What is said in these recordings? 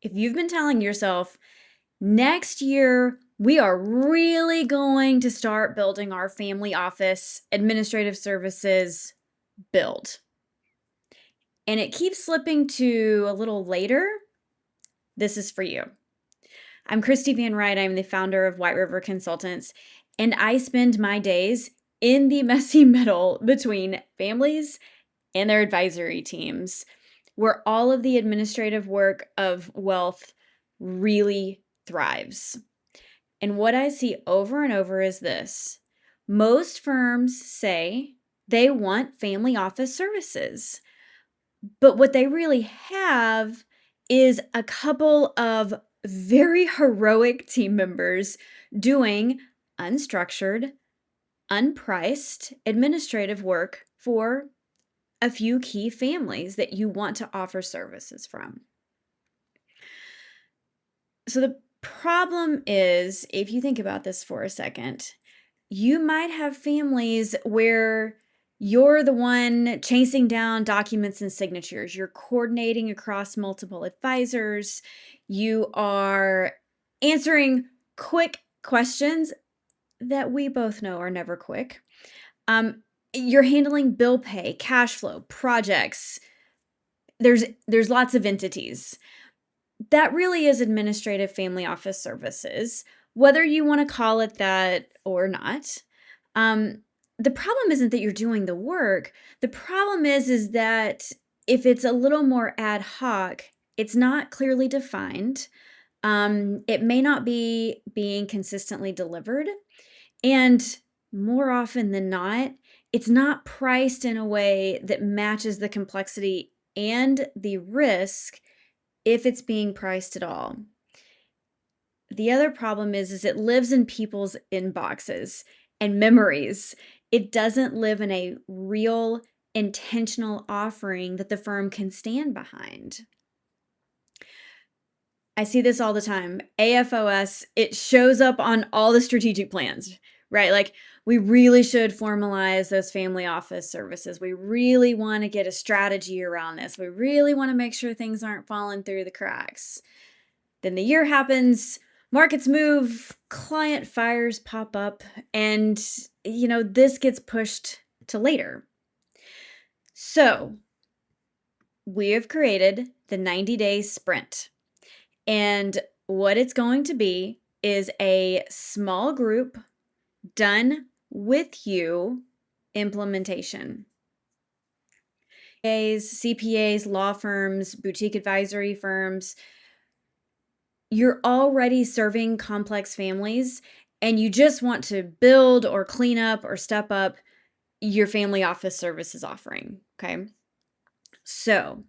If you've been telling yourself, next year, we are really going to start building our family office administrative services build, and it keeps slipping to a little later, this is for you. I'm Christy Van Wright. I'm the founder of White River Consultants, and I spend my days in the messy middle between families and their advisory teams, where all of the administrative work of wealth really thrives. And what I see over and over is this: most firms say they want family office services, but what they really have is a couple of very heroic team members doing unstructured, unpriced administrative work for a few key families that you want to offer services from. So the problem is, if you think about this for a second, you might have families where you're the one chasing down documents and signatures. You're coordinating across multiple advisors. You are answering quick questions that we both know are never quick. You're handling bill pay, cash flow, projects. There's lots of entities. That really is administrative family office services, whether you want to call it that or not. The problem isn't that you're doing the work. The problem is that if it's a little more ad hoc, it's not clearly defined. It may not be being consistently delivered. And more often than not, it's not priced in a way that matches the complexity and the risk, if it's being priced at all. The other problem is it lives in people's inboxes and memories. It doesn't live in a real, intentional offering that the firm can stand behind. I see this all the time. AFOS, it shows up on all the strategic plans, right? Like, we really should formalize those family office services. We really want to get a strategy around this. We really want to make sure things aren't falling through the cracks. Then the year happens, markets move, client fires pop up, and this gets pushed to later. So we have created the 90-day sprint. And what it's going to be is a small group done with you implementation. CPAs, law firms, boutique advisory firms, you're already serving complex families and you just want to build or clean up or step up your family office services offering, okay? So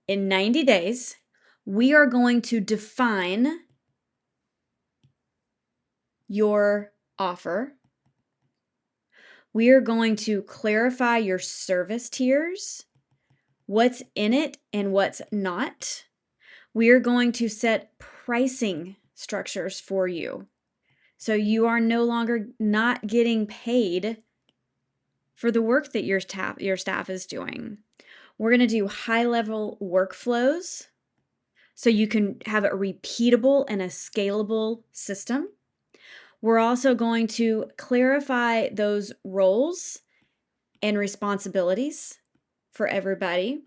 in 90 days, we are going to define your offer. We are going to clarify your service tiers, what's in it and what's not. We are going to set pricing structures for you, so you are no longer not getting paid for the work that your staff is doing. We're going to do high-level workflows so you can have a repeatable and a scalable system. We're also going to clarify those roles and responsibilities for everybody.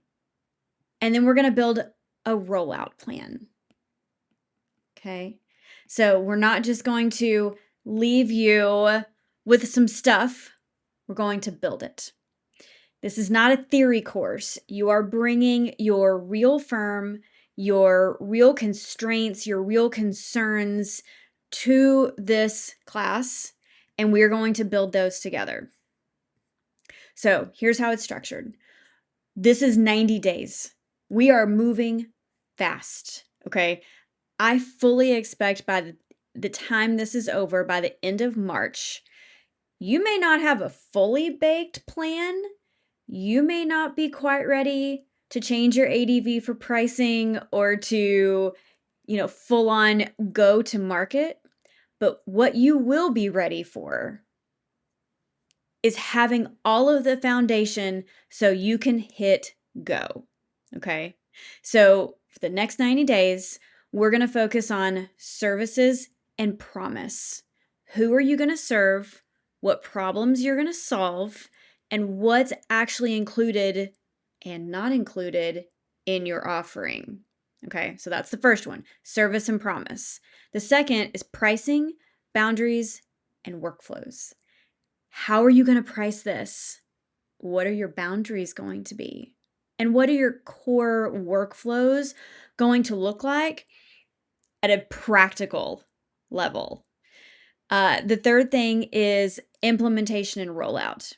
And then we're going to build a rollout plan. Okay? So we're not just going to leave you with some stuff. We're going to build it. This is not a theory course. You are bringing your real firm, your real constraints, your real concerns to this class, and we're going to build those together. So here's how it's structured. This is 90 days. We are moving fast, okay? I fully expect by the time this is over, by the end of March, you may not have a fully baked plan. You may not be quite ready to change your ADV for pricing or to, full on go to market. But what you will be ready for is having all of the foundation so you can hit go. Okay. So for the next 90 days, we're going to focus on services and promise. Who are you going to serve? What problems you're going to solve? And what's actually included and not included in your offering. Okay, so that's the first one, service and promise. The second is pricing, boundaries, and workflows. How are you going to price this? What are your boundaries going to be? And what are your core workflows going to look like at a practical level? The third thing is implementation and rollout.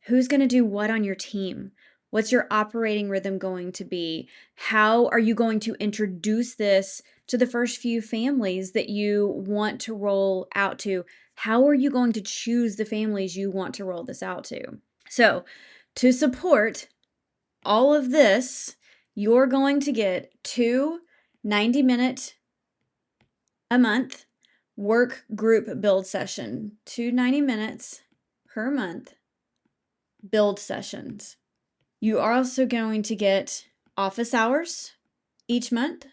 Who's going to do what on your team? What's your operating rhythm going to be? How are you going to introduce this to the first few families that you want to roll out to? How are you going to choose the families you want to roll this out to? So, to support all of this, you're going to get 2 90-minute a month work group build session, 2 90 minutes per month build sessions. You are also going to get office hours each month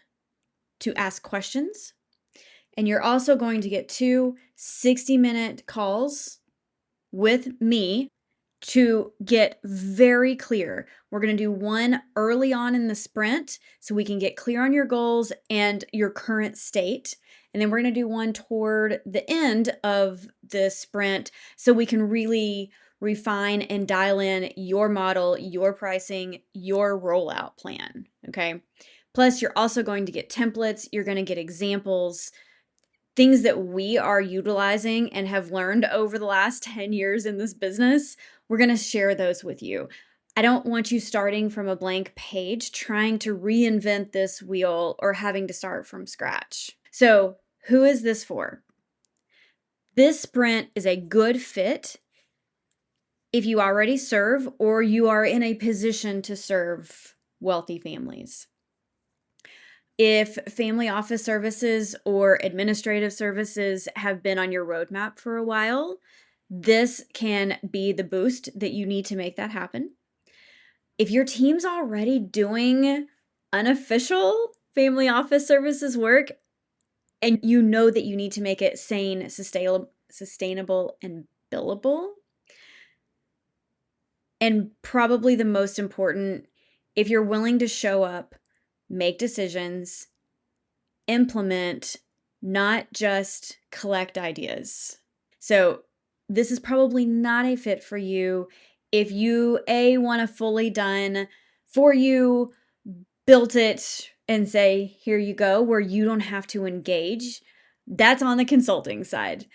to ask questions. And you're also going to get 2 60-minute calls with me to get very clear. We're going to do one early on in the sprint so we can get clear on your goals and your current state. And then we're going to do one toward the end of the sprint so we can really refine and dial in your model, your pricing, your rollout plan. Okay. Plus, you're also going to get templates, you're going to get examples, things that we are utilizing and have learned over the last 10 years in this business. We're going to share those with you. I don't want you starting from a blank page, trying to reinvent this wheel or having to start from scratch. So, who is this for? This sprint is a good fit if you already serve or you are in a position to serve wealthy families. If family office services or administrative services have been on your roadmap for a while, this can be the boost that you need to make that happen. If your team's already doing unofficial family office services work and you know that you need to make it sane, sustainable, and billable, and probably the most important, if you're willing to show up, make decisions, implement, not just collect ideas. So this is probably not a fit for you if you want a fully done for you, built it and say, here you go, where you don't have to engage. That's on the consulting side.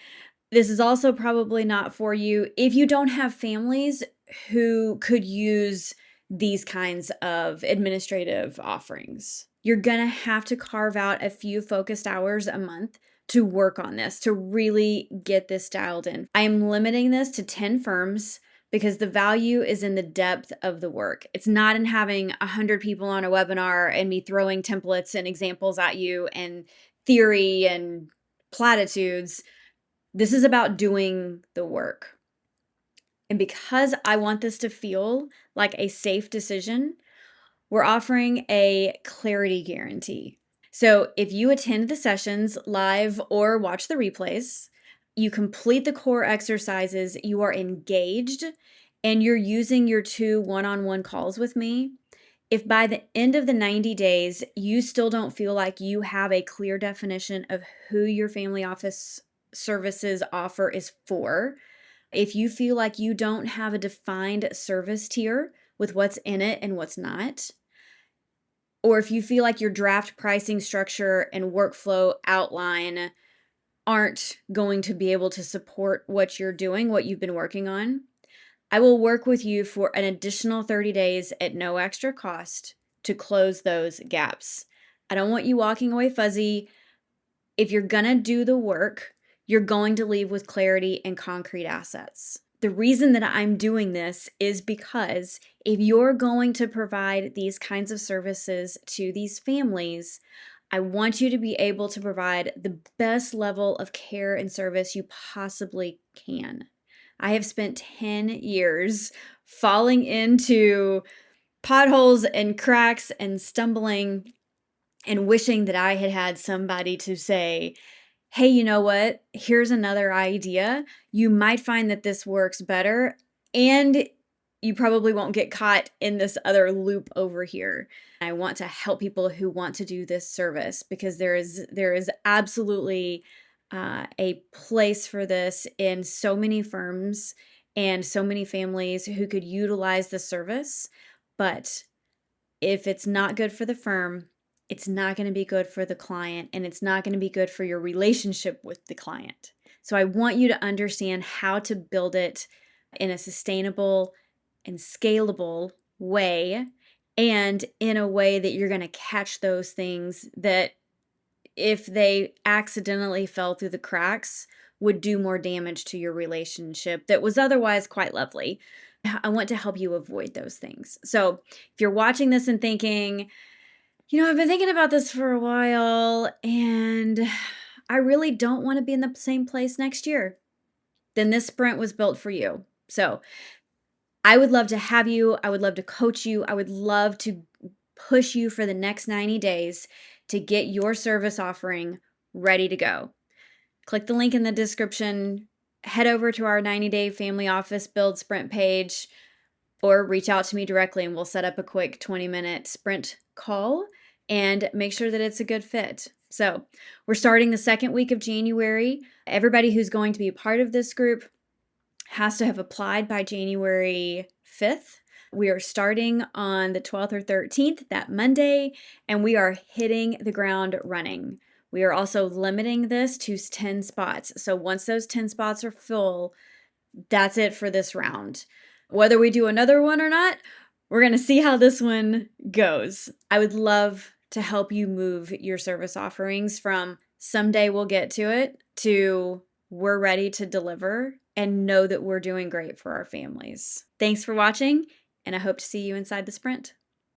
This is also probably not for you if you don't have families who could use these kinds of administrative offerings. You're going to have to carve out a few focused hours a month to work on this, to really get this dialed in. I am limiting this to 10 firms because the value is in the depth of the work. It's not in having 100 people on a webinar and me throwing templates and examples at you and theory and platitudes. This is about doing the work. And because I want this to feel like a safe decision, we're offering a clarity guarantee. So if you attend the sessions live or watch the replays, you complete the core exercises, you are engaged, and you're using your 2 one-on-one calls with me, if by the end of the 90 days you still don't feel like you have a clear definition of who your family office services offer is for, if you feel like you don't have a defined service tier with what's in it and what's not, or if you feel like your draft pricing structure and workflow outline aren't going to be able to support what you're doing, what you've been working on, I will work with you for an additional 30 days at no extra cost to close those gaps. I don't want you walking away fuzzy. If you're going to do the work, you're going to leave with clarity and concrete assets. The reason that I'm doing this is because if you're going to provide these kinds of services to these families, I want you to be able to provide the best level of care and service you possibly can. I have spent 10 years falling into potholes and cracks and stumbling and wishing that I had had somebody to say, hey, you know what? Here's another idea. You might find that this works better, and you probably won't get caught in this other loop over here. I want to help people who want to do this service, because there is absolutely a place for this in so many firms and so many families who could utilize the service. But if it's not good for the firm, it's not going to be good for the client, and it's not going to be good for your relationship with the client. So I want you to understand how to build it in a sustainable and scalable way, and in a way that you're going to catch those things that, if they accidentally fell through the cracks, would do more damage to your relationship that was otherwise quite lovely. I want to help you avoid those things. So if you're watching this and thinking, I've been thinking about this for a while and I really don't want to be in the same place next year, then this sprint was built for you. So I would love to have you. I would love to coach you. I would love to push you for the next 90 days to get your service offering ready to go. Click the link in the description, head over to our 90-day family office build sprint page, or reach out to me directly and we'll set up a quick 20-minute sprint call and make sure that it's a good fit. So we're starting the second week of January. Everybody who's going to be a part of this group has to have applied by January 5th. We are starting on the 12th or 13th, that Monday, and we are hitting the ground running. We are also limiting this to 10 spots. So once those 10 spots are full, that's it for this round. Whether we do another one or not, we're going to see how this one goes. I would love to help you move your service offerings from someday we'll get to it to we're ready to deliver and know that we're doing great for our families. Thanks for watching, and I hope to see you inside the sprint.